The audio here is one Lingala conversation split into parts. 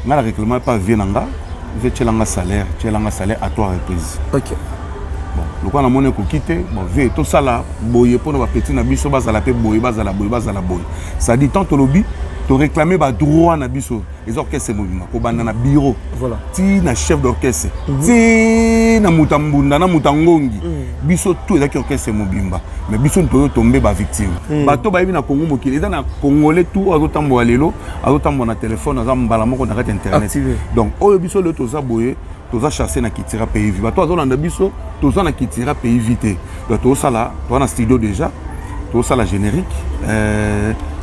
nga la réclame pas vienanga je tchelanga salaire à 3 reprises. OK. Bon, le quoi na mone ko quitter bon ve tout ça là boye pour nos petits na biso bazala pe boye bazala boye. Ça dit tant lobby tu réclamer ba droit na biso les orchestres mouvement ko banda na bureau. Voilà. Ti na chef d'orchestre. Ti na mutambunda na mutangongi. Biso tout les orchestres mobimba. Mais biso to tomber ba victime. Bato ba na Congo mokili dans na congolais tout azotambo alelo, azotambo na téléphone azambala moko na internet. Donc oyo biso le toza boye toza chasser na kitira pays vivant. Toi azolanda biso toza na kitira pays vité. Donc to ça là, toi na studio déjà. To ça la générique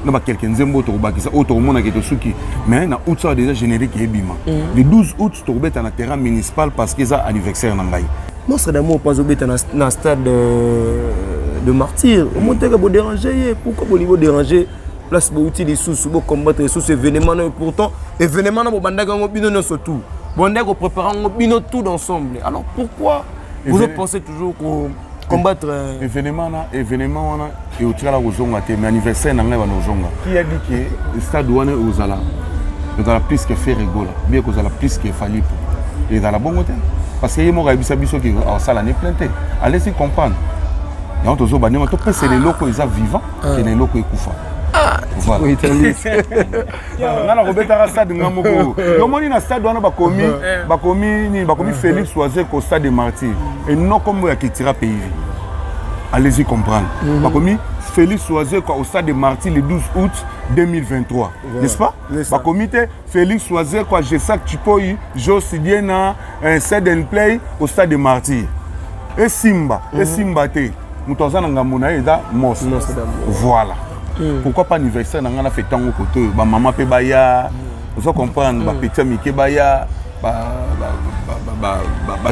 non ba quelqu'un nzembo to ba kisa auto mona ke to suki mais na août ça déjà générique et bima. Le 12 août to beta na terrain municipal parce que ça anniversaire na ngai. Monstre d'amour pas obéta na stade de martyr. Au monter que vous déranger, pourquoi vous niveau déranger? Place pour utiliser sous pour combattre sous événement et pourtant événement na banda ga ngobino no surtout. Banda ko préparer ngobino tout ensemble. Alors pourquoi vous pensez toujours qu'on combattre événement et au tira la ozonga te mais anniversaire na ngai ba ozonga. Qui a dit que le stade wana ozala dans la plus que faire rigolo, bien que ozala plus que fallait et dans la bonne côté parce que yemo ga bisa biso ki ça la ne planté. Allez-y comprendre. Et on tozo banema to presse les locaux ils sont vivants et les locaux ekufa. Voilà. Oui, na robeta stade ngamoko. Yo moni na stade wana bakomi Félix Oisé au stade de Martyr et non comme ya kitira pays. Allez-y comprendre. Bakomi Félix Oisé au stade de Martyr le 12 août 2023. N'est-ce pas? Bakomité Félix Oisé quoi Jesak Chipoi Josidiena un stade and play au stade de Martyr. Et Simba te. Mutoza ngamona eza mos. Voilà. Pourquoi pas anniversaire nanga na fait tango côté ba maman pe baya vous comprendre ba petit mike baya ba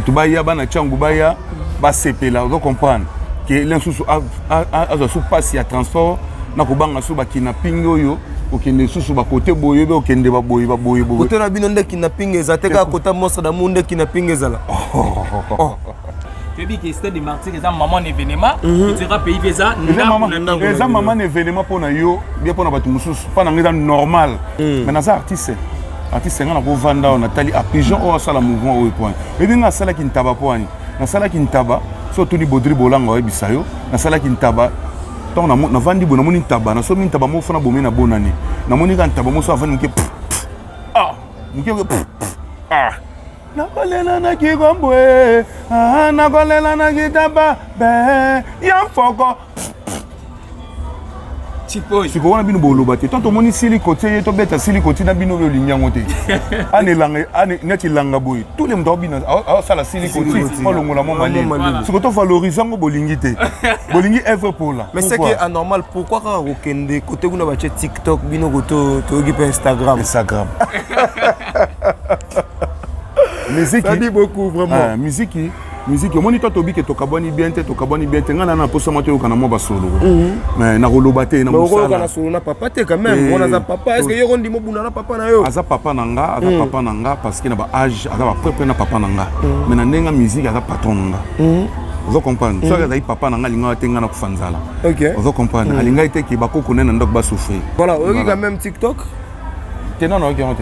tu baya ba na changu baya ba sepela vous comprendre que l'insusu a sous passe ya transport na ko banga sous ba kidnapping oyo okende susu ba côté boye be okende ba boye côté na bino nde kidnapping ezateka côté monstre d'amour nde kidnapping ezala. Que c'était des martyrs, les maman événement, tu seras payé ça. Les maman événement pour yo, bien pour na musus, pas na normal. Mais na artiste ngana ko vanda on Nathalie à pigeon au sala mouvement au point. Et bien na sala kintaba poani. Na sala kintaba, surtout ni bodri bolanga wa bisayo, na sala kintaba. Tant na vandi bona moni taba, na so mi taba mo fona bomé na bonani. Na moni kan taba mo so avani mke nakolela na kigombe nakolela na kitaba be yamfoko Chipoi siko wana bino boloba te tant omoni silikoti to beta silikoti na bino be linyango te anelanga neti langa boy tous les mdo bino sala silikoti olongola mo malini siko to valoriser ngo bolingi te bolingi ever pour là mais c'est que anormal pourquoi quand okende côté kuna ba TikTok bino goto to gi Instagram musique ça dit beaucoup vraiment musique au moniteur tobi que tokaboni bien te ngana na poso moto kana mo ba solo mais na roloba te na musala na solo na papa te quand même on a za papa est-ce que yo ndi mo buna na papa na yo aza papa nanga parce que na ba âge aza ba propre na papa nanga mais na ndenga musique aza patron nanga vous comprenez so aza papa nanga linga tenga na kufanzala vous comprenez alinga ite ki bakoko nena ndok ba souffrir voilà oki quand même TikTok tena no ki on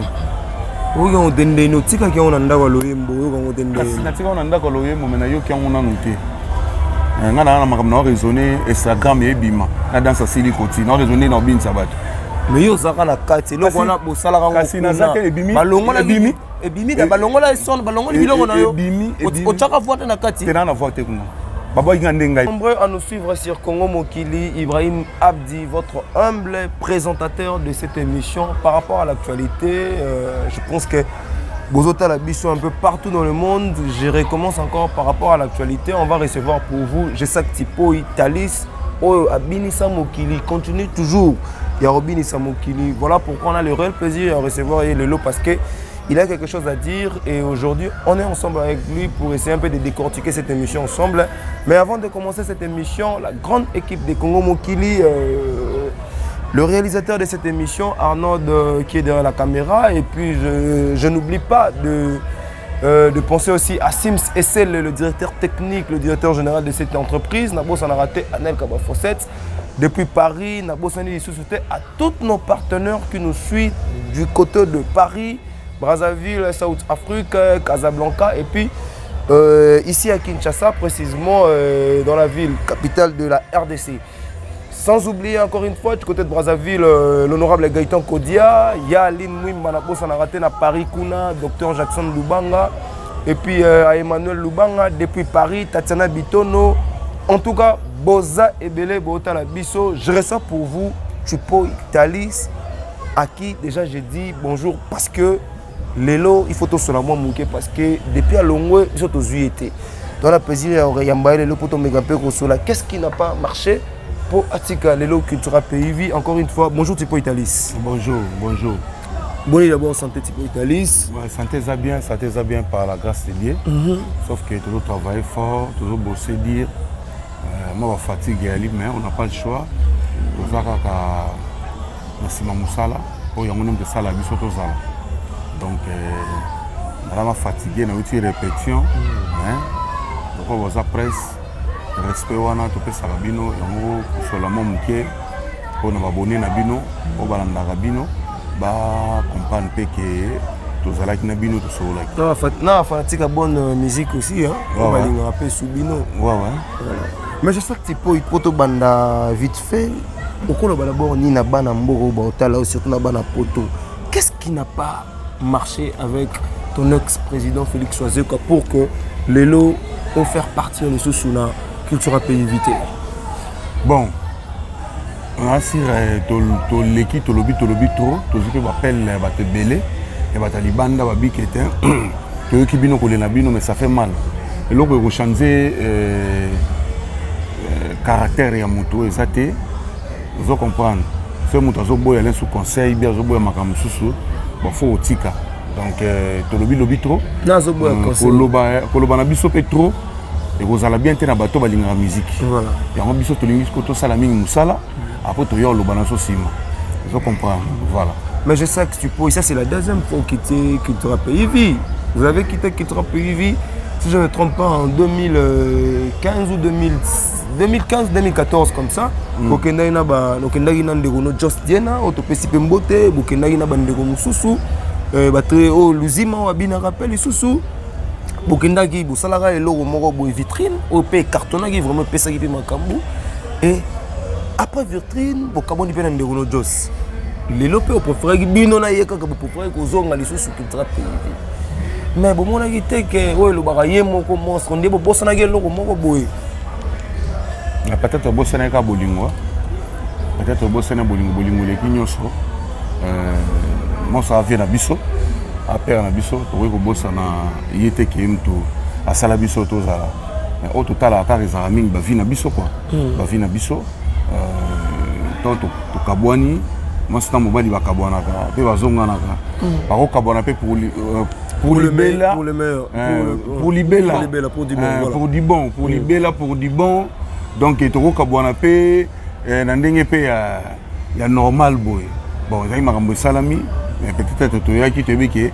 oui, on dende no tika ki on anda ko loyembo on dende kasi na tika on anda ko loyembo mais na yo ki on na noté nga na makam na raisonner Instagram et bima na danse silikoti na raisonner na bin sabat mais yo zaka na kati lo kona bosala ka kasi na zaka ebimi balongola ebimi da balongola son balongola bilongo na yo o chaka vote na kati tena na vote kuna. Nombreux à nous suivre sur Congo Mokili, Ibrahim Abdi, votre humble présentateur de cette émission. Par rapport à l'actualité, je pense que Bozota la bicho un peu partout dans le monde. Je recommence encore par rapport à l'actualité. On va recevoir pour vous Jesak Tipoi, Thalys, Abinissa Mokili. Continue toujours. Yarobinissa Mokili. Voilà pourquoi on a le réel plaisir à recevoir Lelo parce que il a quelque chose à dire et aujourd'hui on est ensemble avec lui pour essayer un peu de décortiquer cette émission ensemble. Mais avant de commencer cette émission, la grande équipe de Congo Mokili, le réalisateur de cette émission, Arnaud qui est derrière la caméra, et puis je n'oublie pas de penser aussi à Sims Essel, le directeur technique, le directeur général de cette entreprise. Nabo Sanarate, Anel Kabafosset. Depuis Paris, Nabo Sani à tous nos partenaires qui nous suivent du côté de Paris, Brazzaville, South Africa, Casablanca et puis ici à Kinshasa, précisément dans la ville capitale de la RDC. Sans oublier encore une fois, du côté de Brazzaville, l'honorable Gaëtan Kodia, il y a Aline Mouimba à Paris, Kuna, Dr Jackson Lubanga, et puis à Emmanuel Lubanga, depuis Paris, Tatiana Bitono. En tout cas, Boza et Belé, Bota la Bisso, je ressens pour vous, Chupo Italis, à qui déjà j'ai dit bonjour parce que Lelo, il faut tout cela mouquer parce que depuis à Longwe, ils sont aux UET. Dans la plaisir, Lelo pour ton méga peu qu'est-ce qui n'a pas marché pour Atika Lelo Cultura PIV? Encore une fois, bonjour Tipo Italis. Bonjour, bonjour. Bonjour d'abord, santé Tipo Italis. Ouais, santé ça bien par la grâce de Dieu. Sauf que toujours travailler fort, toujours bosser, dire. Moi, je fatigue, mais on n'a pas le choix. Nous avons Nassima Moussala, pour y avoir de Sala, donc, on a fatigué, on a eu une répétition. Donc, on a presse, respect, on a tout ça, on a sur la même mouké, on a abonné à Bino, on a Rabino, bah comprendre que tout ça là qui n'a Bino tout ça là. Non, fanatique a bonne musique aussi, hein. On va lui rappeler sous Bino. Ouais. Mais je sais que Tipo il poto banda vite fait. Au cours d'abord ni na bana mboro baotala surtout na bana poto. Qu'est-ce qui n'a pas marché avec ton ex-président Félix Choiseka pour que les lots ont fait partir les sous la culture pays éviter? Bon, on a si l'équipe to lobby trop, tout ce que appelle te belé et ba talibanda ba bikete to qui bino ko na bino mais ça fait mal. Et là on changer caractère ya moto exacté. Vous comprendre. Ce moto zo boya sous conseil bien zo boya makam susu. Bon, faut tika. Donc, tu lobby trop. Non, c'est bon. Koloba na biso pe trop. Et vous allez bien tenir bateau balinga musique. Voilà. Et on biso to lingi ko to sala mingi musala. Après to yo loba na so sima. Je comprends. Voilà. Mais je sais que tu peux. Ça c'est la deuxième fois que tu quittes PIV. Vous avez quitté PIV. Si je ne me trompe pas en 2015 ou 2015-2014 comme ça. Bokendaki na ba okendaki na ndeko no Just Diena otopesi pe mbote bokendaki na bandeko mususu ba très o luzima wa bina rappel isusu bokendaki bosalaka eloko moko boy vitrine o pe cartonnaki vraiment pesaki pe makambu et après vitrine bokaboni pe na ndeko no Just lelo pe opofraki bino na yeka ka bopofraki kozonga lisusu Cultura PIV. Mais bon mon aki te que o lo baka ye moko monstre ndé bo bosanaki eloko moko boy. Peut-être que c'est un bolingo. Peut-être que c'est un bolingo les kinyoso. Moi ça vient à biso. Après na biso, to ko bossa na yete kemto asala biso to za. Mais au total à car za mingi ba vina biso quoi. Ba vina biso. To kabwani, moi c'est mobali ba kabwana ka. Pe bazonga na ka. Ba ko kabwana pe pour le meilleur, pour du bon, pour du bon. Donc il faut que il y a normal boy. Bon, il y a salami, mais peut-être que tu te dis que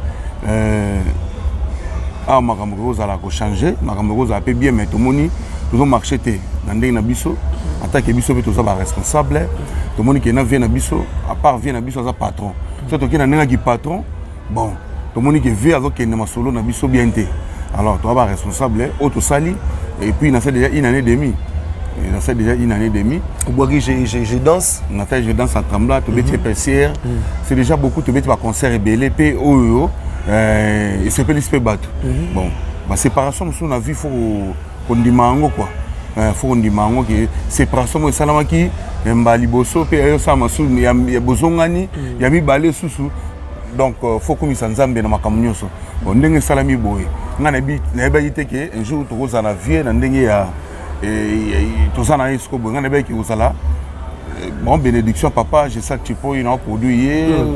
ah makambo za la ko changer, makambo za pe bien mais tout monde toujours marcher té ndenge na biso, en tant que biso to za ba responsable, tout monde qui na vient na biso, à part vient na biso za patron. Surtout qui na ndenge ki patron, bon, tout monde qui vient avec une masolo na biso bien té. Alors tu vas responsable, auto sali et puis il a fait déjà une année et demie. Il a fait déjà une année et demie. Je danse. Je danse à Tremblant, tu es PCR. C'est déjà beaucoup, tu es concert et belé, POEO. Et c'est pas l'esprit battre. Bon, ma séparation, on a vu, il faut qu'on dise quoi. Il faut qu'on dise que séparation, c'est ça qui est un liboso, il y a besoin il y a mis balé sous. Donc, il faut qu'on s'en zambe dans ma camionneuse. On a salami boy. On a dit que un jour, tu vas en vie, et tout ça n'a pas été bon bénédiction papa je sais que tu peux un produit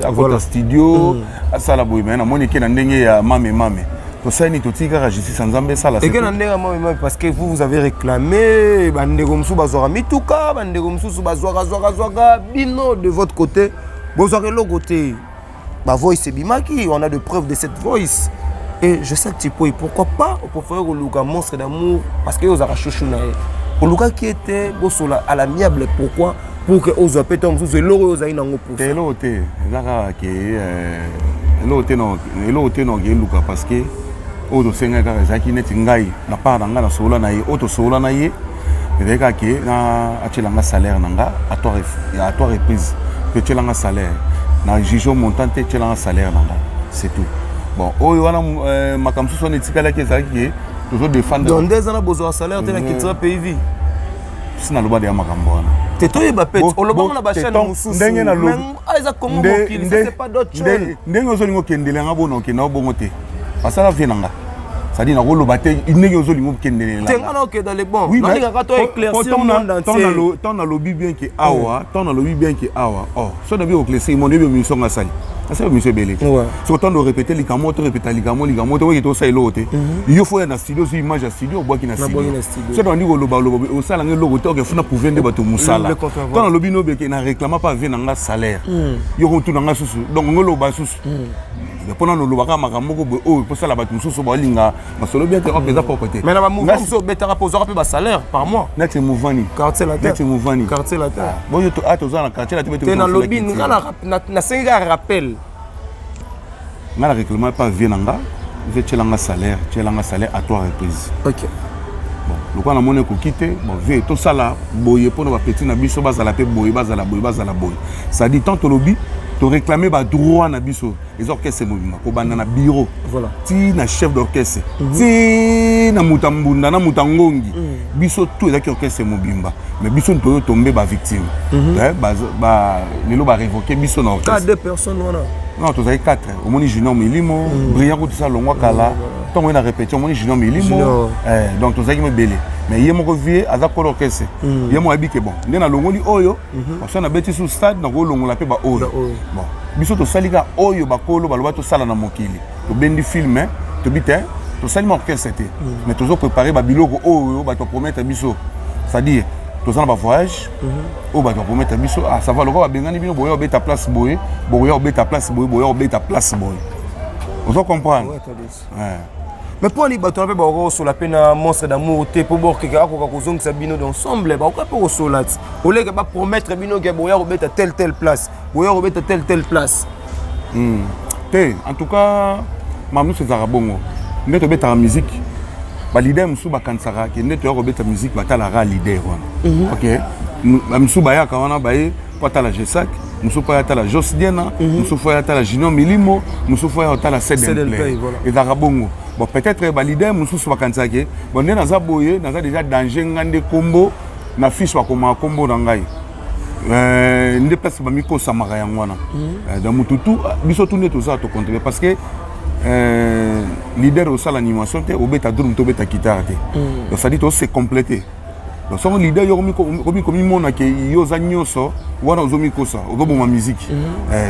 à votre studio à ça la boy mais na monique na ndenge ya mame tout ça ni tout tika je suis sans zambe ça la et que na ndenge mame parce que vous avez réclamé bandeko msu bazora mituka bandeko msu bazora bino de votre côté bozora l'autre côté ma voice bimaki on a de preuves de cette voice. Et je sais que tu peux, pourquoi pas, on peut faire un monstre d'amour, parce que vous avez chouchou na pour le qui était à l'amiable, pourquoi? Pour que vous ayez pété, vous ayez l'heureux, vous ayez un peu. C'est l'autre, eloko te na okeluka parce que oyo tosengai kaka ezalaki neti ngai na part na ngai na solola na ye oyo tosolola na ye ezalaki kaka ke na atielanga salaire na nga à trois reprises mpe tielanga salaire na juge montant te tielanga salaire na nga c'est tout bon oyo wana makambo mosusu wana etikalaki ezalaki ke tozodefendre dans 2 ans na bozwa salaire te na kitira pays vie si naloba deya makambo wana te toyeba pete olobanga na bachaine mosusu ndenge na lobi eza kongo mokili ça c'est pas d'autre chose ndenge ozolinga okendele yanga bona okenda obongo te basala vie na nga c'est-à-dire nakoloba te ndenge ozolinga okendele te nga na okenda le bon nalingaka to éclaircir monde entier tant nalobi bien ke awa oh so na bi oclaircir monde ebe mission nga sali ça c'est monsieur Belé so tant de répéter ligamo to oui to ça elo te il faut na studio sur image à studio boki na studio so dans ndiko loba o sala nge logo to ke funa pouvoir de bato musala tant na lobi no be ke na réclame pas vie na nga salaire yo ko tuna nga susu donc ngoloba susu pendant le loba makambo ko o pour ça la bato mususu ba linga masolo bien te opeza propreté mais na ba mouvement so betara poser pe ba salaire par mois net mouvani quartier la terre bon yo to ato za na quartier la terre te na lobi na senga rappel nga réclame pas vie nanga je tielanga salaire à 3 reprises OK bon le quoi na mone ko quitter bon vie to sala boye pour ba petit na biso bazala pe boye bazala boye ça dit tant to lobby to réclamer ba droit na biso les orchestres mobimba ko banda na bureau voilà ti na chef d'orchestre ti na mutambunda na mutangongi biso tout ezaki orchestre mobimba mais biso to tomber ba victime ba lelo ba révoquer biso na orchestre 2 personnes wana non tu as 4 au moins Junior Milimo brillant tout ça longwa kala tant on a répété au moins Junior Milimo donc tu as me belé mais yé mon revier à za orchestre yé mon habité bon ndena longoli oyo parce qu'on a bêti sous stade na longola pe ba oyo bon biso to salika oyo ba kolo ba loba to sala na mokili to bendi film to bité to sali orchestre té mais toujours préparer ba biloko oyo ba to promettre biso ça dit tous en voyage au bateau pour mettre biso ah ça va le gars bengani bino boyo beta place boye beta place boye on comprendre mais pour les bateaux on sur la peine à monstre d'amour te pour bord que ako kozong sa bino ensemble ba ko pour solat au lieu que ba promettre bino que boyo beta telle place boyo beta telle place en tout cas mamu c'est zarabongo neto beta musique ba leader musu ba kansara ke neto yo beta musique ba tala ra leader wana OK musu ba ya ka wana ba ye pata la Gesac musu pa ya tala Josdiena musu fa ya tala Junior Milimo musu fa ya tala Sedenplay et zarabongo bon peut-être ba leader musu ba kansara ke bon na za boye na za déjà danger ngande kombo na fiche ba koma kombo na ngai ndé pesa ba miko samara yangwana dans mututu biso tout net ça to contrôler parce que leader au salle animation te obeta drum to beta guitare te donc ça dit to c'est complété donc son leader yo komi mona ke yo za nyoso wana ozomi kosa oboma musique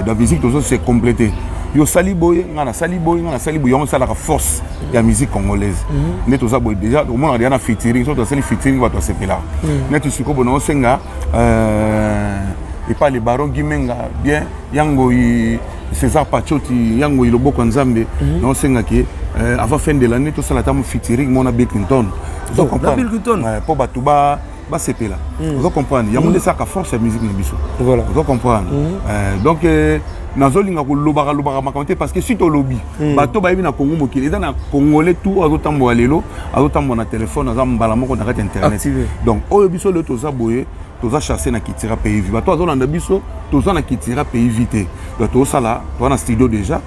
la musique to c'est complété yo sali boy ngana sali boy on sala la force ya musique congolaise net to za boy déjà au monde a na featuring so to sali featuring ba to sepela net to siko bono senga et pas les barons Gimenga bien yango César Pachoti yango iloboko nzambe na osenga ke avant fin de l'année tout ça la tamo featuring mona Bill Clinton vous comprenez pour batuba ba sepela vous comprenez yango de ça ka force la musique na biso voilà vous comprenez donc nazolinga ko lobaka makamte parce que si to lobby bato ba yebi na Congo mokili eza na congolais tout azotambo lelo azotambo na téléphone azambala moko na kati internet donc oyo biso le toza boye toza chasser na kitira pays vivant toi zolanda biso toza na kitira pays vité donc to sala to na studio déjà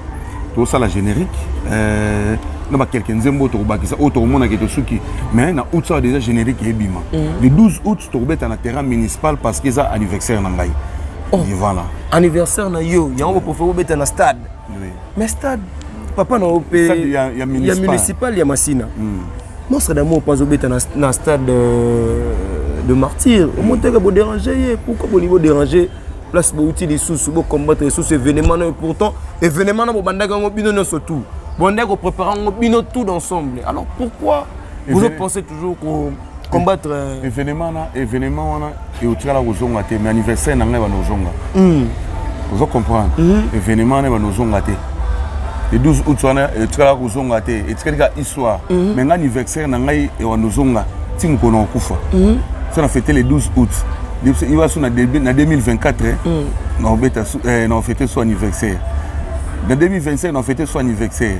to sala générique na ba quelqu'un nzembo to bakisa auto mona ke to suki mais na août ça déjà générique et bima le 12 août to beta na terrain municipal parce que ça anniversaire na ngai voilà anniversaire na yo yango pour faire beta na stade mais stade papa na op ya municipal ya Masina monstre d'amour pas beta na stade de martyr au monter que vous déranger pourquoi vous niveau déranger place pour utiliser sous pour combattre sous événement pourtant événement na banda ngo bino no surtout banda ko préparer ngo bino tout ensemble alors pourquoi vous pensez toujours qu'on combattre événement wana et au tira la kozonga te mais anniversaire na ngai ba nozonga vous comprendre événement na ba nozonga te le 12 août wana et tira la kozonga te et tira histoire mais anniversaire na ngai et wa nozonga tim kono kufa ça on a fêté le 12 août il va sur na 2024 on a fêté son anniversaire dans 2025 on fêté son anniversaire.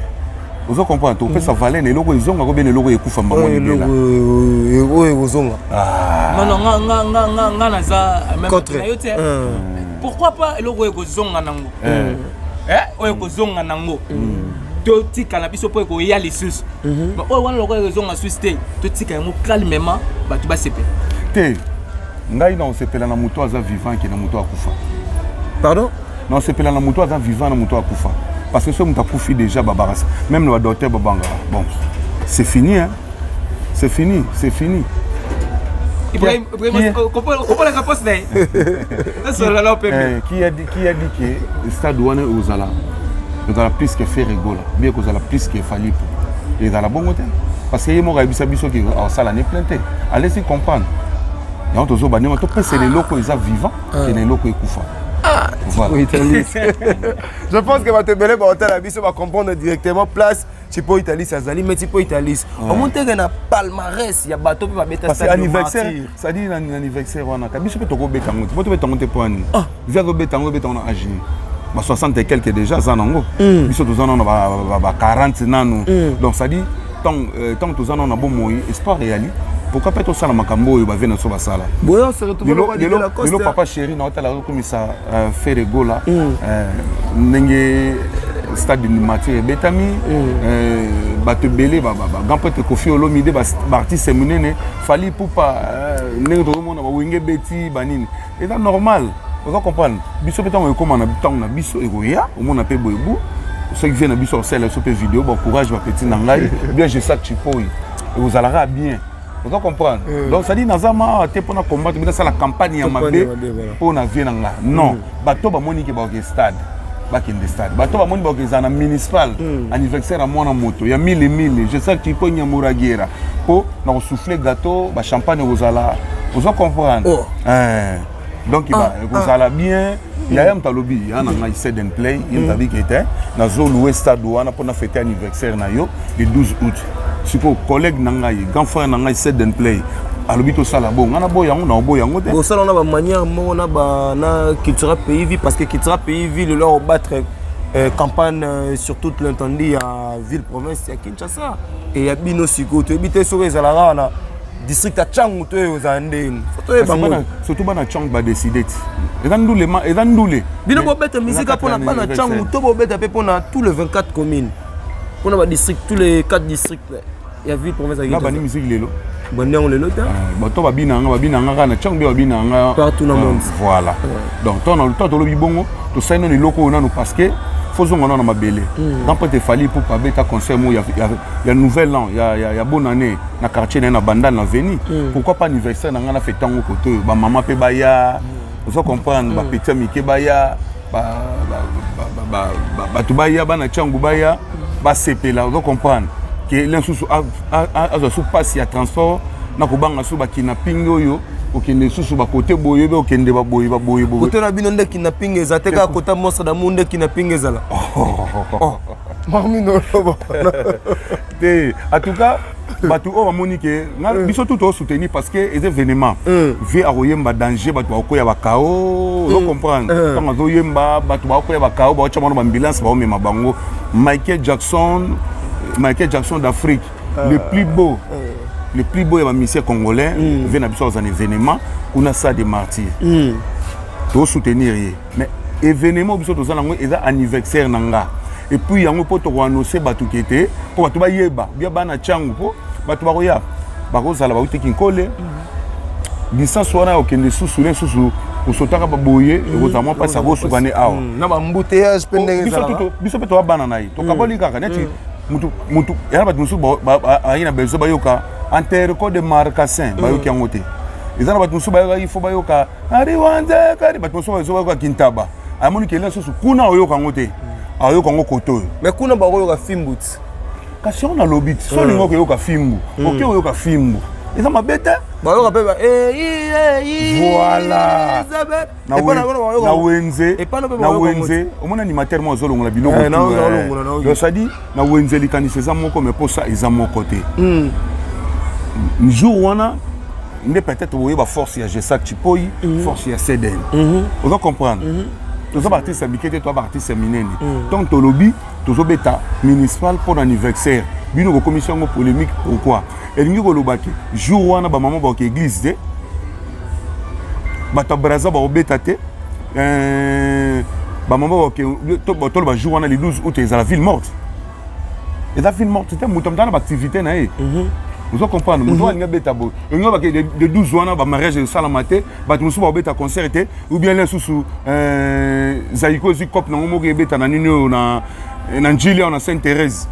Vous comprenez, tu peux ça valer les logos ils ont encore bien les logos et coups maman ni là. Non naza même pourquoi pas le logo et zonga nango oyo kozonga nango to tika na biso po ko ya lisus ba o wana logo e zonga suite to tika mo calmement ba tu ba sepe te ngai na osepela na moto aza vivant ki na moto akufa. Pardon? Na osepela na moto aza vivant na moto akufa parce que ce moto akufi déjà babarasa même le docteur babanga bon c'est fini hein c'est fini Ibrahim comment la réponse là ça là là qui a dit que stade wana ozala ozala plus que faire rigola bien que ozala plus que falipo et dans la bonne côté parce que yemo rabisa biso ki ça la ne planté allez-y comprendre donc tozo banema to presser les locaux ils sont vivants et les locaux ekufa. Voilà. Je pense que Matebele va comprendre directement place Tipo Italie Sazali mais Tipo Italie. On monte na palmarès ya bateau pe ba beta parce que anniversaire ça dit l'anniversaire wana kabiso pe toko beta ngote. Poto beta ngote poani. Via go beta on a agi. Ba 60 et quelques déjà ça nango. Biso to zana ba 40 nanu. Donc ça dit tant to zana na bon moyi espoir réali. Pourquoi pas tout ça dans Makambo et Bavena sur Basala? Bon, se retrouve dans la côte. Le papa chéri, non, t'as la comme ça fait rigola. N'engé stade de matière betami, batte belé, grand prêtre Kofi Olomide, artiste séminaire, fallait pour pas n'engé tout le monde, wingé beti, banine. Et c'est normal. Vous comprenez? Biso pétant on comment on habite on a biso egoya, au monde appelle boybu. Ceux qui viennent à biso sur la vidéo, bon courage, ma petite nangai. Bien je sais que tu peux. Vous allez bien. Vous comprenez? Donc ça dit Nazama te pour combattre mais ça la campagne à Mabé pour na vie nanga. Non, bateau ba moni ki ba au stade. Back in the stade. Bateau ba moni ba au municipal anniversaire à moi na moto. Il y a 1000 je sais que tu peux nyamuragiera. Pour na souffler gâteau, ba champagne aux ala. Vous comprendre? Donc il va vous allez bien. Il y a un talobi, il y a un set and play, il y a un qui était na zone ouest stade wana pour na fêter anniversaire na yo le 12 août. Si vos collègues n'angaï, grand frère n'angaï set and play, à l'habitude ça la bon, on a beau yango, on a beau yango. Bon ça on a une manière, on a culture pays vie parce que culture pays vie le leur battre campagne sur toute l'entendu à ville province à Kinshasa et à Bino Siko, tu habites sur les alara na district à Tchangou tu es aux Andes. Surtout bana Tchang ba décider. Et dans nous les. Bino bo bête musique pour na bana Tchangou, to bo bête pour na tous les 24 communes. On a des districts, tous les 4 districts. Il y a ville province à Kinshasa. Là, musique lelo. Bonne lelo ta. Bato babinanga na Tchang babinanga partout dans le monde. Voilà. Donc toi le temps to lobi bongo, to saino ni loko na parce que faisons on na mabele. Dans peut te fali pour pas beta concert il y a nouvel an, il y a bonne année na quartier na banda na veni. Pourquoi pas anniversaire na fait tant au côté ba maman pe baya. Vous comprendre ba petit mike baya ba tu baya ba na Tchang baya. Ba CP là, vous comprenez que l'insous a sous passe à transport na ko banga sous ba kidnapping yo okende sous ba côté boye be okende ba boye côté na bino nde kidnapping ezateka côté mosa da monde kidnapping ezala mamino lobo te en tout cas batu o ba monique na biso tout au soutenir parce que les événements vi a royemba danger batu ba ko ya ba kao vous comprenez quand on yemba batu ba ko ya ba kao ba chama na ambulance ba o mema bango Michael Jackson d'Afrique, le plus beau et ma mission congolais, vient à un événement, on a ça des martyrs. Pour soutenir. Mais événement, on a un anniversaire. Et puis, il y a un peu de annoncer batu qui était, pour batu yeba, bien bana changu, batu baroya, barosa la bauti kinkole, distance soit au kende sous pour sauter à baboyer et vous avez pas ça vous souvenez à na ba embouteillage pendant ça biso pe to banana yi to kaboli kaka neti mutu ya ba musu ba ayina bezo ba yoka enterre code de marcassin ba yoki ngote ezana ba musu ba il faut ba yoka ari wanze kari ba musu ba zo ba kintaba amoni kele susu kuna oyoka ngote ayoka ngokoto mais kuna ba yoka fimbut kasi on a lobit so lingo ko yoka fimbu oke oyoka fimbu ils ont ma bête. Voilà. Na wenze. On a animateur moi zolo ngala biloko. Donc ça dit na wenze likanisi za moko mais pour ça ils ont mon côté. Jour wana ndé peut-être voyer ba force ya Gesak Chipoyi, force ya Seden. Vous comprendre. Tous les artistes habitués, toi, artistes minés. Donc, tu lobby, tu as bêta municipal pour l'anniversaire. Bino commission polémique pourquoi? Et nous avons le jour où on a maman qui église, bata braza ba bêta te, maman qui le jour où on a les 12 août, ils à la ville morte. Et la ville morte, c'était une activité naïe. Vous comprenez? Nous avons bêta beau. Nous avons de 12 ans, ba mariage de salamate, ba nous sommes bêta concert ou bien les sous Zaïko Zikop na mo bêta na nino na Nigeria na Sainte-Thérèse.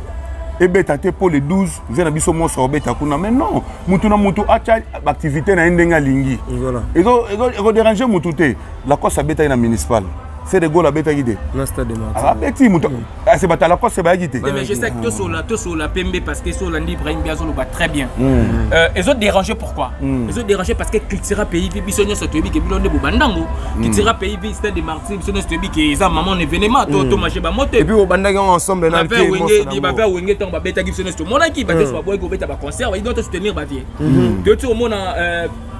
Et bêta pour les 12, vous avez un monstre bêta kuna. Mais non, moutouna moutou acha activité na ndenga lingi. Voilà. Et donc déranger moutouté. La course à bêta na municipal. C'est des goals à bêta guidé. Dans stade de Martin. Ah bêti moutou. C'est bata la course c'est pas guidé. Mais je sais que tout sur la PMB parce que sur l'Andi Ibrahim Biazo le bat très bien. Les autres dérangés pourquoi? Les autres dérangés parce que culture pays bisonyo ça te dit que bilonde bobandango. Culture pays stade de Martin bisonyo ça te dit que ça maman événement to marché ba moto. Et puis bobandango ensemble dans le pied. Il va faire wenge tant ba bêta bisonyo ça mon équipe parce que soit boy go bêta ba concert il doit soutenir ba vie. Que tu au monde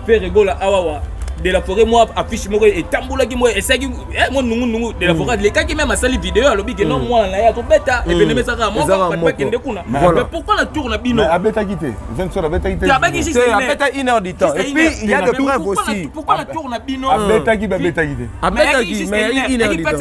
faire rigolo awawa. De la forêt moi affiche moi et tamboula qui moi et ça qui moi nous de la forêt les cas qui même à sali vidéo à lobby que non moi là ya to bêta et bien mais ça moi pas kende kuna mais pourquoi la tour na bino mais à bêta quitté je ne saurais bêta quitté c'est à bêta 1 heure du temps et puis il y a des preuves aussi pourquoi la tour na bino à bêta qui bêta quitté à bêta qui mais il heure du temps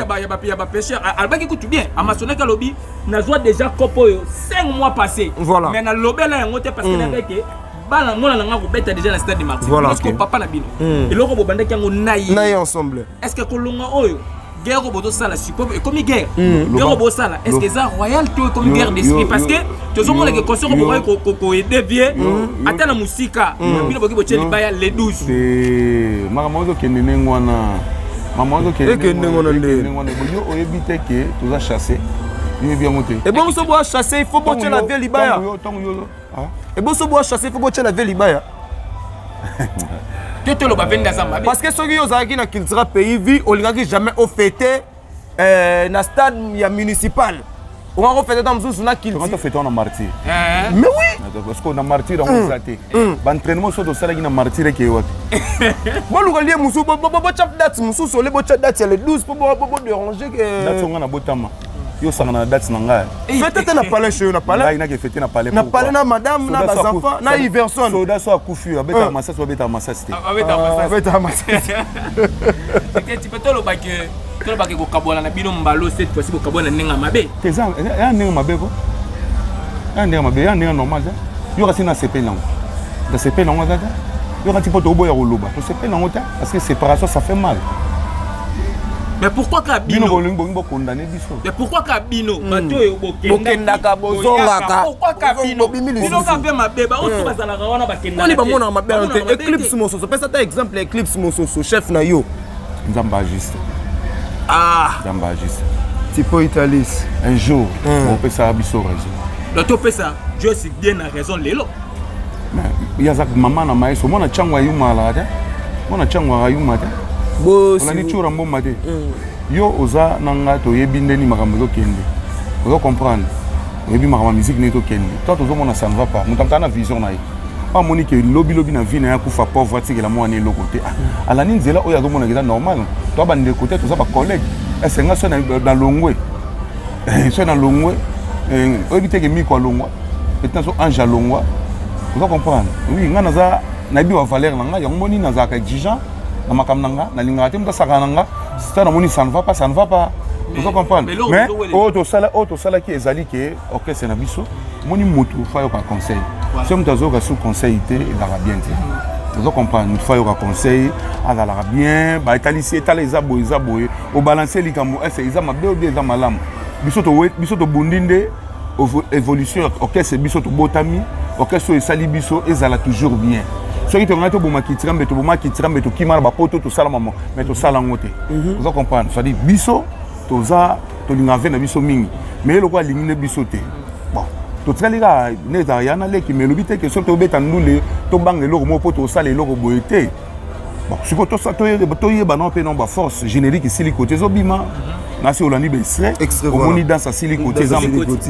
il y a pas pêcheur alba qui écoute bien amazonné ka lobby na joie déjà copo 5 mois passés mais na lobby là ngote parce que avec bala ngona nanga ko beta déjà na stade de Martin parce que papa na bino et loko bobanda kango naï ensemble est-ce que kolonga oyo guerre boto sala support et comme guerre guerre boto sala est-ce que ça royal to comme guerre d'esprit parce que tozo mona que conseil ko aider bien atana musika bino boki bocheli baya les 12 c'est mamamozo kendene ngwana mamamozo kendene ngwana yo oyebite que toza chasser bien monté et bon so bois chasser il faut botter la ville libaya et bon, si vous chasser, il faut que la ville libaya. Parce que ceux qui ont une culture pays, on n'a jamais fêté dans le stade municipal. On a fait dans le culture. On a fait un martyr. Mais oui! Parce qu'on a martyr dans le saté. L'entraînement sur le salaire, il y a un martyr qui est où? Bon, le relier, Moussou, date, Moussou, sur les bottes date, il y a les 12 pour déranger. Date, on a botama. Yo sangana date nanga. Fête na palais chez na palais. Là il n'a que fêté na palais. Na palais na madame na bas enfants na Iverson. Soda so akufu abeta massa so abeta massa c'était. Abeta massa. C'est tu peux le baquer. Tu le baquer ko kabola na bino mbalo cette fois ci ko kabola nenga mabe. Teza ya nenga mabe ko. Ya nenga mabe ya nenga normal ça. Yo rasi na CP nango. Da CP nango ça. Yo rati poto boya ko loba. To CP nango ta parce que séparation ça fait mal. Mais pourquoi Kabino? Mais pourquoi Kabino? Bokendaka bozongaka. Pourquoi Kabino? Bino ka fait ma bébé, on va zala wana bakenda. On est pas mona ma bébé. Eclipse Mososo. Pesa ta exemple Eclipse Mososo chef na yo. Nzamba juste. Ah, Nzamba juste. Tipo Italis. Un jour, on peut ça biso raison. Le top ça, Dieu c'est bien a raison lelo. Il y a ça maman na maïso, mona changwa yuma la ta. Mona changwa yuma ta. On a dit toujours un bon matin. Yo oza nanga to yebinde ni makambo kende. Vous comprendre. Yebi makambo musique ne to kende. Toi to mona ça ne va pas. Mutamta na vision na ye. Pas monique lobby na vie na ya kufa pauvre ati que la moine lo côté. À la nine zela oya mona que normal. Toi ba de côté to ça ba collègue. Est-ce nga so dans longwe. So dans longwe. Obité que mi ko longwa. Peut-être so ange longwa. Vous comprendre. Oui, nga na za na bi wa valeur nga ya moni na za ka exigeant. Na makamnanga na lingate mta sakananga ça na moni ça ne va pas vous comprenez mais auto sala qui ezali que OK c'est na biso moni moto fa yo ka conseil si on tazo ka sous conseil té il va bien té vous comprenez il faut yo ka conseil ala la bien ba italisi etala ezabo au balancer likambo c'est ezama be ou bien ezama malam biso to bundinde évolution OK c'est biso to botami OK so esali biso ezala toujours bien. Ceux qui ont été bon makitira mais to bon makitira mais to kimara ba poto to sala maman mais to sala ngote vous comprenez ça dit biso to za to lingave na biso mingi mais le quoi lingine biso te bon to tsalika ne za yana leki mais le but est que so to beta ndule to bange lo mo poto sala lo boete bon si ko to sa to yeba non pe non ba force générique ici li côté zobima nasi olandi be extrait omoni dans sa silicoté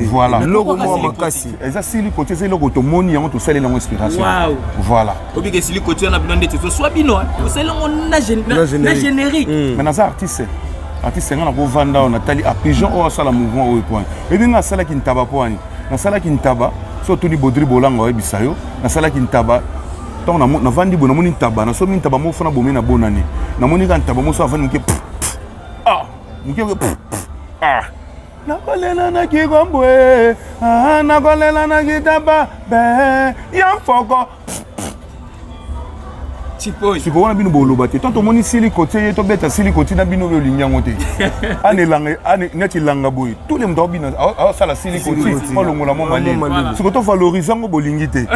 voilà logo mo makasi eza silicoté c'est logo to moni yango to salela inspiration voilà obi ke silicoté na bino ndete so soit bino to salela na générique mais na ça artiste artiste nga na ko vanda on Nathalie a pigeon o sala mouvement au point et bien nga sala ki ntaba poani na sala ki ntaba so tuni bodri bolanga wa bisayo na sala ki ntaba tant na vandi bona moni ntaba na so mi ntaba mo fona bomi na bonani na moni ka ntaba mo so avani muke muke na kolela na kigombe na kolela na kitaba be ya foko Siko wana bino boloba te tant moni sili côté to beta sili côté na bino be linyango te ane neti langa boy tous les mdo bino ça la sili côté on longola mo mali siko to valoriser ngo bolingi te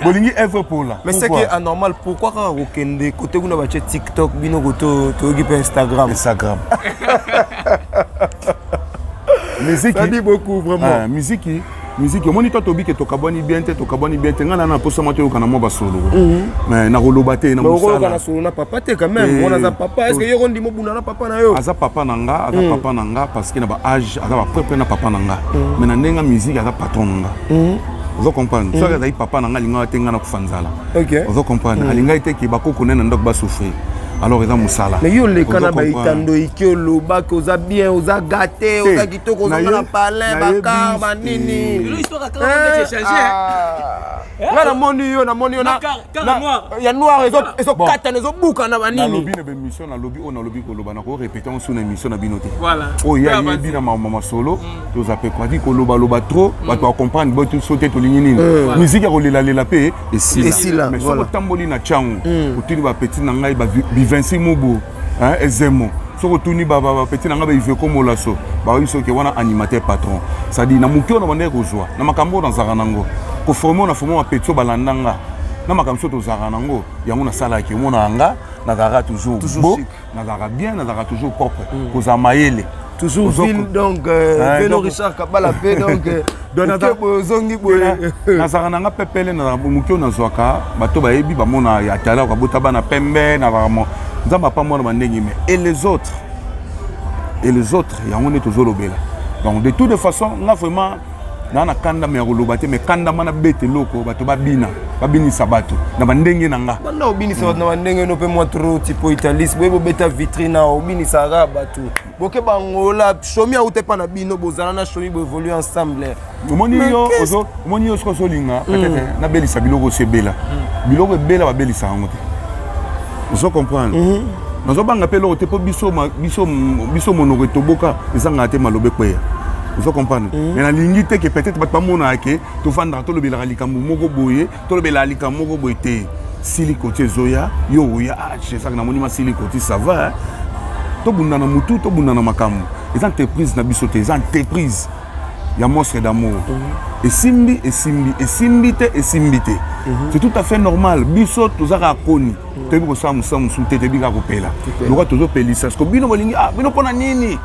bolingi œuvre pour là mais c'est que anormal pourquoi ka okende côté kuna ba TikTok bino goto to gi Instagram musique ça dit beaucoup vraiment musique moni to tobi ke to kaboni bien te ngana na posa moto yo kana mo ba solo mais na koloba te na musala ko kana solo na papa te quand même on a za papa est-ce que yo ndi mo buna na papa na yo aza papa nanga parce que na ba âge aza ba propre na papa nanga mais na ndenga musique aza patron nanga vous comprenez so ka papa nanga linga tenga na kufanzala vous comprenez alinga ite ki bakoko nena ndok ba souffrir alors ils ont musala mais yo le kana ba itando ikiolo ba ko za bien oza gâté oza kitoko oza na palin bakar ba nini l'histoire a clairement changé na moni yo na ya noir ezo kata ezo buka na ba nini na lobby na émission na lobby on a lobby ko loba na ko répéter on sur une émission na binoté voilà oh ya yebi na mama solo to zape quoi dit ko loba trop ba to comprendre ba tout sauter to ligne nini musique ya ko lela pe et si là mais so tamboli na changu utini ba petit na ngai ba Vinci Mubu, Ezemo. So retourni baba petit nanga ba ife comme lasso. Ba iso ke wana animateur patron. Ça dit na mukio na bande kozwa. Na makambo na zaranango. Ko former na former petso balandanga. Na makamso to zaranango. Yango na sala ki mona anga na gara toujours beau, na gara bien, na gara toujours propre. Ko za maele. Toujours ville donc Vélo Richard Kabala pe donc na zarananga pepele na mukio na zwaka bato ba yebi ba mona ya tala ka bota bana pembe na vraiment nzamba pas mona bandenge mais et les autres yango ne toujours lobela donc de toute façon nga vraiment na kanda me rolobate mais kanda mana bete loko bato babini sabato na bandenge nanga banda obini sabato na bandenge no pe moi trop tipo italis bo beta vitrine obini sara bato boke bangola shomi a utepa na bino bozala na shomi bo évoluer ensemble moni yo so linga peut-être na belisa biloko sebela biloko bela ba belisa ngote vous comprenez nazo banga pe lo te po biso monoko toboka ezanga te malobe kweya vous comprenez mais na lingite que peut-être pas mona ke to fanda to lobela likambo moko boye to lobela likambo moko boye te silikoti zoya yo ya je sais que na monima silikoti ça va to bunda na mutu to bunda na makambo les entreprises na biso te les entreprises ya monstre d'amour et simbi c'est tout à fait normal biso tozaka koni tebi ko samu te tebi ka kopela loko tozo pelisa parce que bino bolingi bino pona nini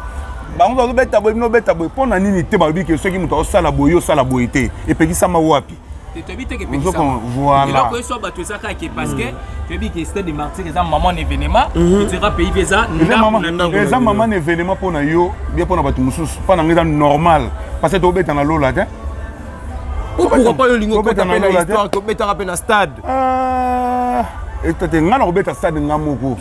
bango bazo beta boy bino beta boy pona nini te ba bi ke soki muto osala boyo sala boyité et pekisa ma wapi te que pekisa voilà donc so bato saka ke parce que tu dis que c'était des martyrs ça maman événement tu seras pays visa ça maman événement pona yo bien pona bato mususu pona ngeza normal parce que to beta na lola te pourquoi pas yo lingo ko ta pena histoire ko beta rapé na stade et tete ngana ko beta stade ngamoko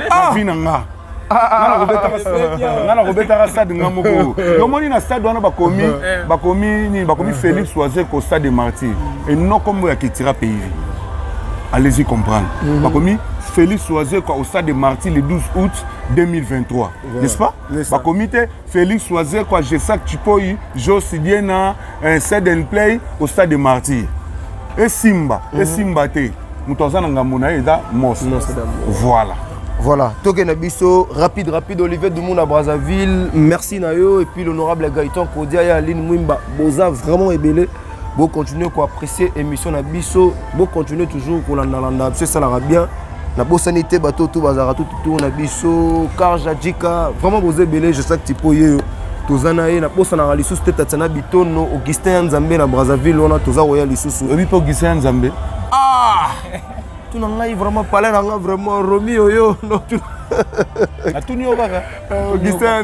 na vina nga ngana ko beta stade ngamoko yo moni na stade wana bakomi Félix Oisé ko stade des Martyrs et non comme ya kitira pays allez-y comprendre bakomi Félix Oisé au stade des Martyrs le 12 août 2023 n'est-ce pas comité Félix Oisé quoi je sais que tu peux Josi Diena un set and play au stade des Martyrs et Simba te mutozana ngamona eza mos voilà toke na biso rapide Olivier Dumou na Brazzaville merci nayo et puis l'honorable Gaëtan Kodia ya Aline Mwimba boza vraiment ébélé bon continuer quoi apprécier émission na biso bon continuer toujours pour la c'est ça la bien na bo sanité bateau tout bazara tout na biso Karja Jika vraiment boza ébélé je sais que tu peux tozana ye na bosa na lisusu te tatana bitono Augustin Nzambe na Brazzaville on a toza royal lisusu et puis Augustin Nzambe tout ngai vraiment parler nanga vraiment Romi oyo no na tuni obaka Augustin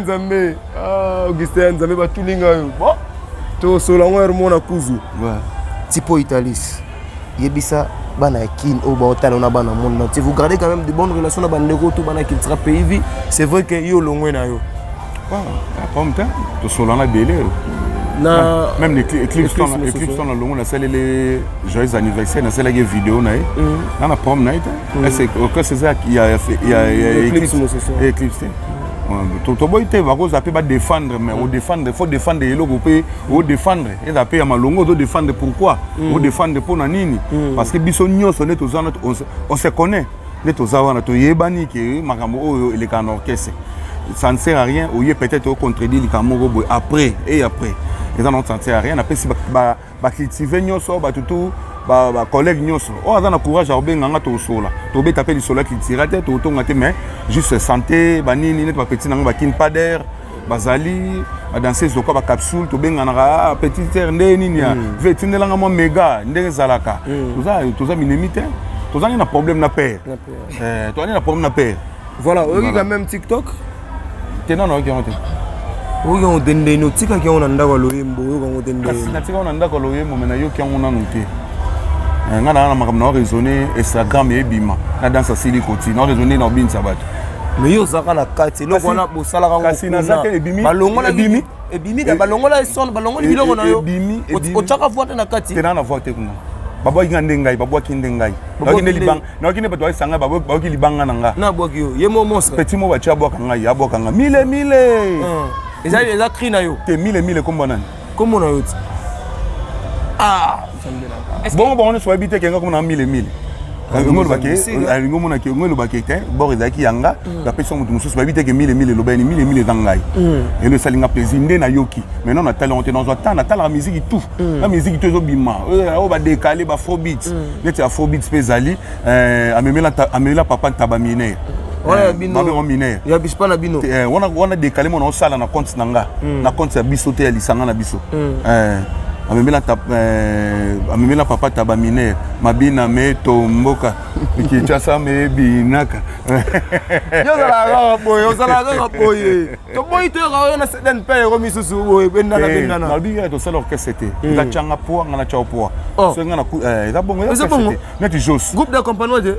Nzambe ba tuninga yo bon to solango hermona kuzu tipo italis yebisa bana kin o ba otala na bana monde si vous gardez quand même de bonnes relations na bana ndeko to bana qui sera pays c'est vrai que yo longwe na yo Pomme, tu sors dans la belle. Même les clips sont dans le monde, c'est les joyeux anniversaires, c'est les vidéos. Dans la pomme, c'est ça qu'il y a éclipsé. Tout boy te va cause pas défendre mais au défendre faut défendre les logos au défendre et la paix à malongo de défendre pourquoi au défendre pour nanini parce que biso nyos on se connaît les tozawana to yebani que makambo les can orchestre ça ne sert à rien ou peut-être au contredire les camogo après et ça ne sert à rien après si ba cultiver nyos ba tout ba collègue nyos o azana courage a benga to sola to be taper le sola qui tira tête to ngate mais juste santé banini net ba petit nanga ba kin pas d'air bazali ba danser zoko ba capsule to benga na petit terre ndeni nia vetinela nga mo méga ndenge zalaka tout ça minemite tout ça ni na problème na père to ni na problème na père voilà oki quand même TikTok tena no ki onte oki on dende no tika ki on ndako loyembo oki on dende na tika on ndako loyembo mena yo ki on na noté nga na makambo na raisonner Instagram et bima na danse sili koti na raisonner na bin sabato mais yo zaka na kati lo kona bosala ka kasi na zaka ebimi balongo na ebimi da balongo la son balongo ni bilongo na yo o chaka vote na kati tena na vote kuna babo ngande ngai babo kinde ngai bakinde libang na kinde bato sanga babo ki libanga na nga na boki yo ye momos petit mo bacha boka ngai ya boka nga mille eza cri na yo te mille kombo nani kombo na yo bon on soit habité kenga comme na mille ngolo bake ngolo bake te bord ezaki yanga la personne mutu mususu habité ke mille lobani mille tangai et le salinga plaisir nde na yoki maintenant na talent on dans temps na talent la musique tout la musique tout bima o ba décaler ba faux beats net afro beats spéciali amela papa tabamine ouais bino mine ya bispa na bino on a décalé mon sala na compte nanga na compte ya biso te ya lisanga na biso amemela papa tabamine mabina meto mboka kichasa mebinaka yo zala boye to boy to ga na seden pe ko misusu boye bendana na biga to sala orchestre te ta changa po ngana cha po so ngana eza bongo net jos groupe d'accompagnement de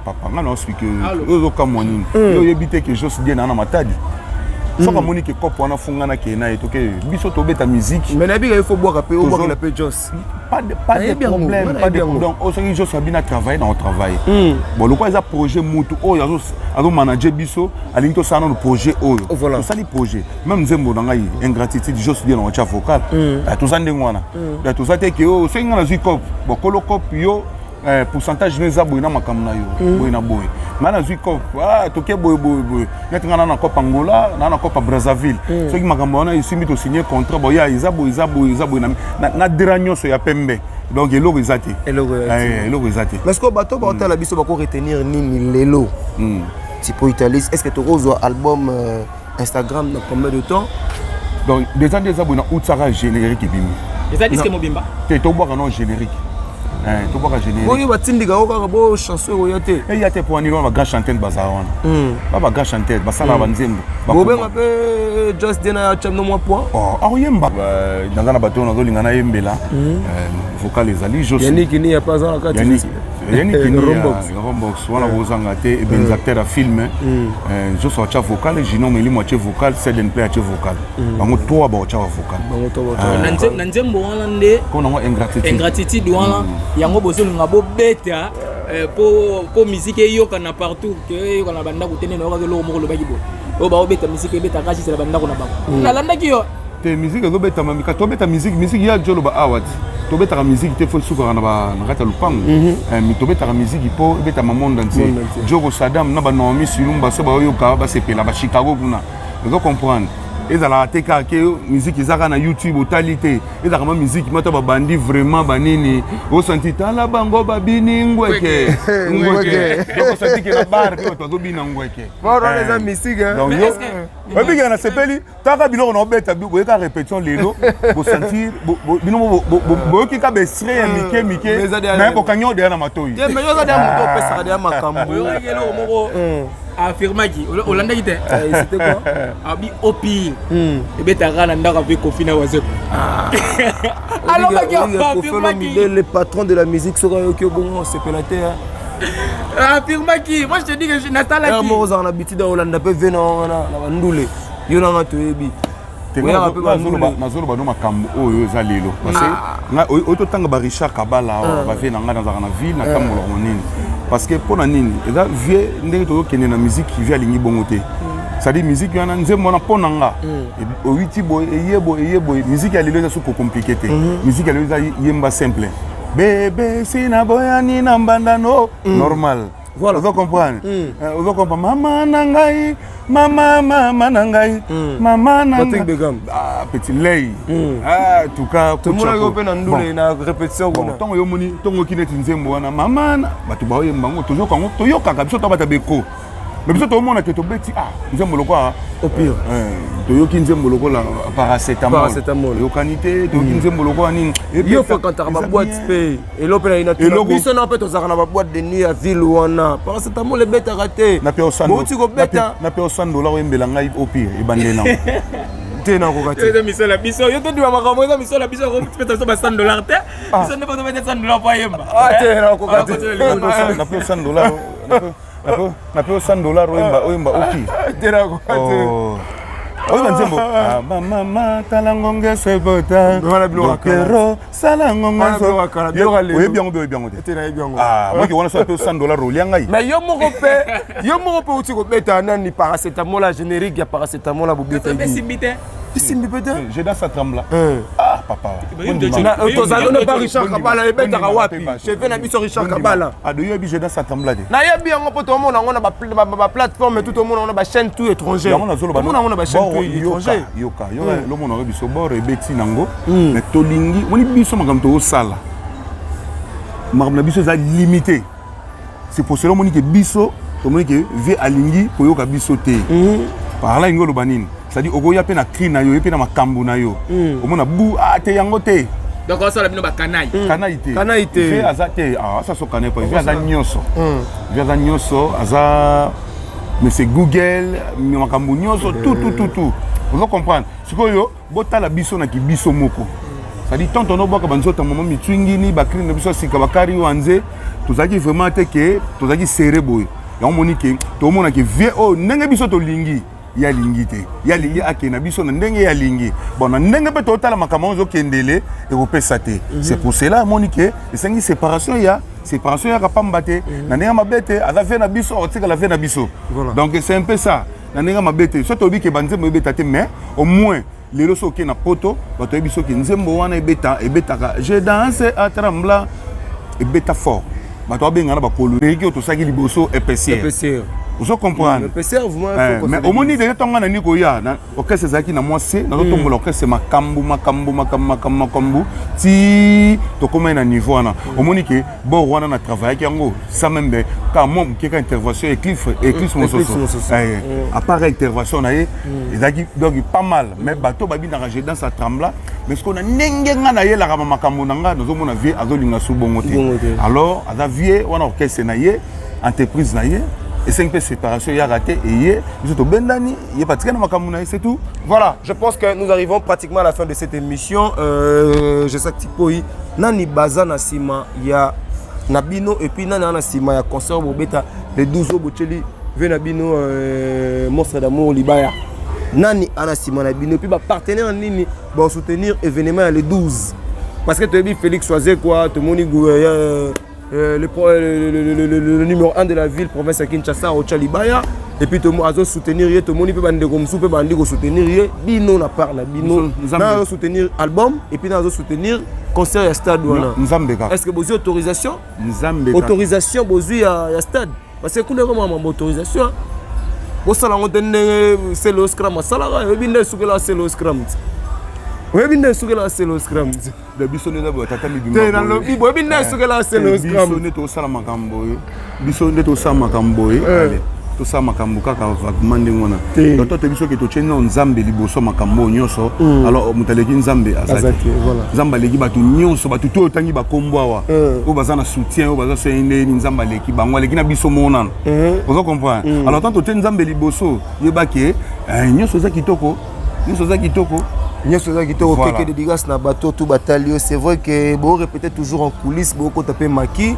papa ngana osiki ozo kamoni yo yebite ke jos bien na matadi soka moni ke kopo wana fungana ke na etoke biso to beta musique mais na biga il faut boire pe o boire la pe jos pas de problème pas de donc au sens jos abina travailler dans travail bon le quoi ça projet mutu o yazo azo manager biso alinto sana no projet oyo to sali projet même nzembo na ngai ingratitude jos bien na cha vocal to ça ndengwana to ça te ke o senga na zikop bon kolo cop yo pourcentage neza boyina makamna yo boyina boy ngana ziko toke boy net ngana na Copa Angola na Copa Brazzaville so ki makambo wana isimi to signer contrat boya iza boy na diranyo so ya pembe donc eloko ezate eloko ezate mais ko bato ba otala biso ba ko retenir nini lelo tipo Italie est-ce que tu reçois album Instagram dans combien de temps donc déjà boy na outsara générique bimi eza disque mobimba te to boka non générique to boka générique boyo batindika oka bo chanson oyate et yate pour anilo ba grand chanteur bazawana ba grand chanteur basala banzembo bobenga pe just dena chamno moi point yemba dans na bato na zolingana yembela vocal ezali jos Yannick ni ya pas en la Yannick ni Rombox wala bozanga te et ben acteur à film jos wa cha vocal et Gino meli moitié vocal Seden play à vocal bango to ba cha vocal nanzembo wana nde kono ngo ingratitude wana yango bozolinga bo beta po musique yoka na partout que yoka na banda kutene na yoka lo moko lo baki bo o ba obeta musique beta kashi la banda ko na bako na landa ki yo te musique zo beta mamika to beta musique ya jolo ba awat to beta ka musique te fo suka na ba na kata lupango mi to beta ka musique po beta mamonde entier Jogo Saddam na ba Naomi Silumba so ba yoka ba sepela ba Chicago kuna vous comprendre et dans la TK musique ezaka na YouTube totalité et dans la musique mata ba bandi vraiment banini o senti tala bango babini ngweke donc senti que la barre que to bina ngweke voilà les musique donc yo babi na sepeli taka biloko na beta bi ka répétition lelo bo sentir bino bo ki ka be stray mike mais ko kanyo de na matoyi mais yo za de moto pesa de makambo yo yelo moko affirmaki olanda kite c'était quoi abi opi et betaka na ndaka pe kofina wazepo alors affirmaki le patron de la musique sera OK bon c'est pélateur affirmaki moi je te dis que je n'attends la qui moi on a l'habitude de Hollande pe venir na ndule yo nanga toyebi nazoloba no makambo oyo eza lelo parce que ototanga ba Richard Kabala bavie na ngai nazalaka na ville na tambolaka nini parce que mpona nini eza vie ndenge tozokende na musique vie alingi bongo te c'est-à-dire musique wana nzembo wana mpo na nga oyiti boye eye boye musique ya lelo eza suko compliqué te musique ya lelo eza yemba simple bebe sina boyani na mbandano normal. Voilà, vous comprenez. Vous comprenez. Maman nangai, maman nangai, maman nangai. Petit lait. Ah, tout cas. Tout le monde a open en nous et na répétition. Tant yo moni, tant yo kiné tinzembo wana maman, ba tu ba yo mbango toujours quand to yo kaka biso to ba ta beko. Mais biso to mo na ke to beti nzembo lokwa au pire. To yo kinzembo lokwa paracétamol. Yo kanité to kinzembo lokwa nini. Yo faut quand ta ba boîte pay et l'opéra ina to. Biso na peut ozaka na ba boîte de nuit à ville wana. Paracétamol le beta raté. Na pe $100. Mo ti ko beta. Na pe $100 embela ngai au pire e bandena. Tena ko kati. Yo miso la biso, yo to di makambo yo miso la biso ko peut so ba $100 te. Biso ne peut to mettre $100 pa yemba. Ah tena ko kati. Na pe $100. Na pe $100 oimba oki. Tena ko kati. Oyo nzembo mama talangonge sebota dokero salangonge oyo biango te tena biango moi ki wana so pe $100 olia ngai mais yo moko pe uti ko beta nani paracétamol générique ya paracétamol la bobeta Simbi peut-être j'ai dans sa tremble là papa tozalone pas Richard Kabala ebetaka wapi chef na biso Richard Kabala de yo j'ai dans sa tremble là na yebi yango po to mona ngona ba plateforme tout monde on ba chaîne tout étranger on a ba chaîne tout étranger yoka lo mona ko biso bord ebeti nango mais to lingi woni biso makamto osala makamna biso za limité c'est pour cela moni ke biso to moni ke vie alingi ko yoka biso te par là ngolo banini c'est-à-dire ogoya pe na cri na yo pe na makambo na yo omona bu te yango te donc ça la bino ba kanaïté fait azate ça so kanai pas aza nyonso aza nyonso aza mais c'est Google makambo nyonso tout vous comprendre sikoyo botala biso na ki biso moko c'est-à-dire tonton no boka banzota maman mitwingini ba cri na biso sika bakari wanze tozaki vraiment te ke tozaki serré boy ya omoni ke to mona ke vie o ndenge biso to lingi ya lingi te ya lingi akena biso na ndenge ya lingi bon na ndenge pe totala makambo zo kendele e kopesa te c'est pour cela monique esengi séparation ya kapamba te na ndenge mabete aza fe na biso otika la fe na biso donc c'est un peu ça na ndenge mabete so tobi ke banzembo ebeta te mais au moins lelo so ke na poto bato biso ke nzembo wana ebetaka je danse à tremblant ebeta fort bato abenga na ba polo reki otosaki liboso épaisseur vous comprenez mais au moins déjà tonga na niko ya na orchestre zaki na moi c'est na tombo l'orchestre makambu ti to comme na niveau na au moins que bon wana na travail ki yango ça même quand moi quelqu'un intervention éclipse mon soso à part intervention na ezaki donc pas mal mais bato babi na ranger dans sa trembla mais ce qu'on a ndenge nga na ye la makambu nanga nous omona vie azolinga su bongo te alors ada vie wana orchestre na ye entreprise na ye et c'est une séparation, il y a raté et c'est tout. Voilà, je pense que nous arrivons pratiquement à la fin de cette émission. Je sais que Nani Bazana Sima, il y a Nabino et puis Nana Sima, il y a concert Bobeta, le 12 Bocheli, Venabino, Monstre d'amour, Libaya. Nani Anasima Nabino, puis partenaire en ligne pour soutenir l'événement le 12. Parce que tu as dit Félix Soisé, quoi, tout le monde le numéro 1 de la ville, province à Kinshasa, au Tchalibaya. Et puis tout le monde a soutenir, tout le monde peut soutenir, Bino n'a pas, Bino n'a soutenir album, et puis n'a soutenir concert à stade. Est-ce que vous avez autorisation? Autorisation, vous avez stade. Parce que vous avez une autorisation. Vous avez c'est le scrum, vous avez le scrum. Oui, bien sûr que là c'est le scrum. Le bisonné d'abord, t'as mis du mal. Dans le bibo, bien sûr que là c'est le scrum. Bisonné to sala makamboy. Bisonné to sala makamboy. Allez, to sala makambo kaka vaguement ndengona. Donc toi tu biso que to tchenna nzambe liboso makambo nyonso. Alors mutaleki nzambe azaki. Voilà. Nzamba leki batu nyonso batu to tangi ba kombwa. O bazana soutien, o baza sende nzamba leki bango leki na biso monana. Vous comprenez? Alors tant to tchenna nzambe liboso, yebake nyonso za kitoko. Nyonso za kitoko. Nous sommes quelques dédicaces dans le bateau, tout bataillon. C'est vrai que vous répétez toujours en coulisses, vous tapez maquis,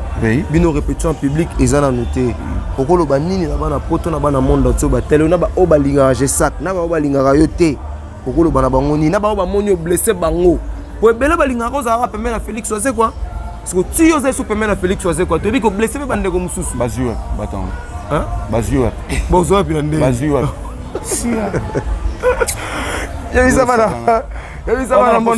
vous répétez en public et ça a noté. Pourquoi le banini n'a pas na poto na ba na monde dans bataillon na ba obalinga sac na ba obalinga yote. Pourquoi le banabangoni na ba obamonio blessé bango. Pour bela balinga ko za rappeler na Félix Oise quoi. Parce que si vous avez permis à Félix Oise quoi, tu dis que blessé mais bande comme sous. Bazio, battant. Hein? Bazio. Bonsoir puis l'année. Bazio. Si. Il y a eu ça voilà. Il y a eu ça voilà mon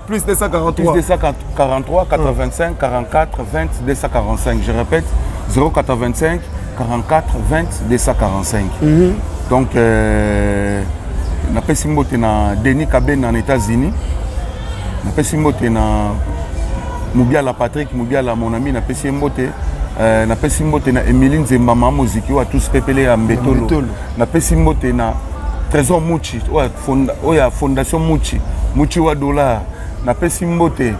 plus 243. Plus 243, 85, 44, 20, 245. Je répète, 0425, 44, 20, 245. Donc, na pesi mbote na Denis Kaben en États-Unis. Na pesi mbote na Mubiala Patrick, Mubiala mon ami, na pesi mbote. Na pesi mbote na Emeline Zembama muziki wa tous pepele ya Mbetolo. Na pesi mbote na Trésor Muchi, oya Fondation Muchi, Muchi wa dollar. Na pesi mbote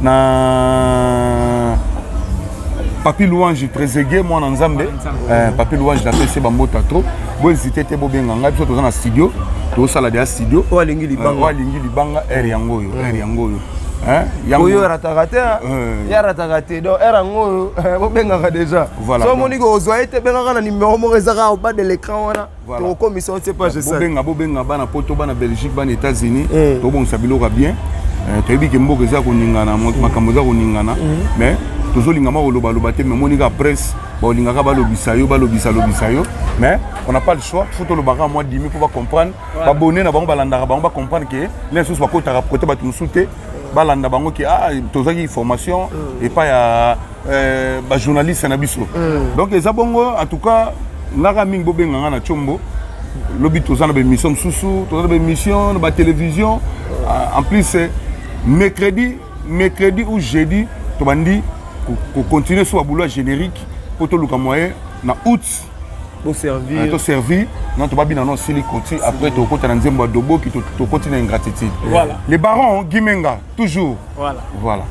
na Papi Louange Trezeguet moi na Nzambe. Papi Louange na pesi bambota trop. Bo hésiter te bo benga ngai biso toza na studio. To sala de studio. O alingi libanga. O alingi libanga er yango yo, er yango yo. Oyo ratakate ya ratakate donc era ngo bo benga déjà. So moni ko ozwa ete benga na numéro mo rezaka au bas de l'écran wana. To commission c'est pas je sais. Bo benga bana poto bana Belgique bana États-Unis. To bon sabilo bien. Toyebi ke mboka eza koningana makambo eza koningana mais tozolingama koloba te mais monika presse balingaka balobisa yo mais on n'a pas le choix faut tolobaka moi dimi pour comprendre babonné na bango balandaka bango ba comprendre que les choses bakotaka côté bato musute balanda bango ki tozaki formation et pas ya ba journaliste na biso donc eza bongo en tout cas ngaka mingi bobenganga na chombo lobi tozana ba émission susu tozana ba émission na ba télévision en plus mercredi ou jeudi tu m'as dit qu'on continue sur le boulot générique pour tout le moyen na août pour servir to servir non tu vas bien non silicoti après tu continues dans Nzembo Dobo qui tu continues ingratitude voilà les barons Gimenga toujours voilà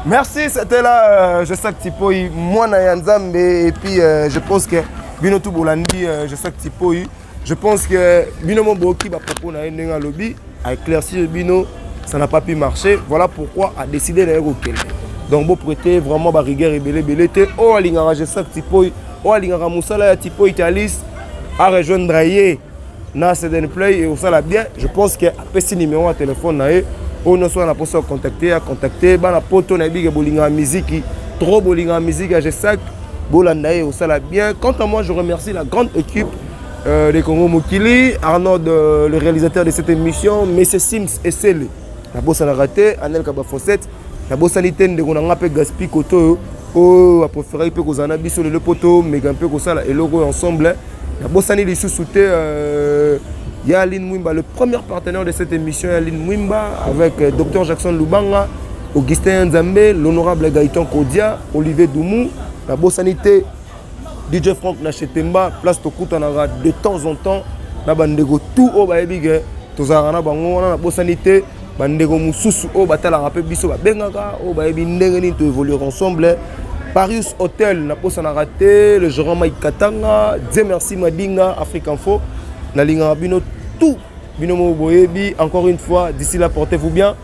merci c'était là je sais que Tipoi moi na Nzambe et puis je pense que bino tout bolandi je sais que Tipoi je pense que bino mon boki va propos na ndenga lobby à éclaircir bino ça n'a pas pu marcher. Voilà pourquoi a décidé d'aller au Kenya. Donc, vous prêtez vraiment la rigueur et belé. Oh, Alingara, je sais que Tipoi, oh, Alingara Moussala, Tipoi Italis, à rejoindre Aïe, na Seden Play et au sala bien. Je pense qu'il y a un petit numéro à téléphone. On ne soit pas à contacter. Bana poto na biga bolinga musique, trop bolinga musique à Jessak, bolandaye au sala bien. Quant à moi, je remercie la grande équipe de Congo Mokili, Arnaud, le réalisateur de cette émission, Messieurs Sims et Sele. La bosse a raté, Anel Kabafossette, la bosse sanitaire de Gonanga pe Gaspi Koto, a préféré que vous en habillez sur le poteau, mais un peu comme ça, et logo ensemble. La bosse sanitaire sous-souté, il y a Aline Mwimba, le premier partenaire de cette émission, Aline Mwimba, avec Dr Jackson Lubanga, Augustin Nzambe, l'honorable Gaëtan Kodia, Olivier Doumou, la bosse sanitaire, DJ Franck Nachetemba, place Tokutanara de temps en temps, la bandego tout au Baébig, Tozarana Bango, la bosse sanitaire. Bandego mususu o batala rappel biso ba bengaka o ba yebi ndenge ni to évoluer ensemble. Paris Hotel na posa na raté le gérant Mike Katanga, Dieu merci Madinga Afrique Info na linga bino tout bino mo boyebi encore une fois d'ici là portez-vous bien.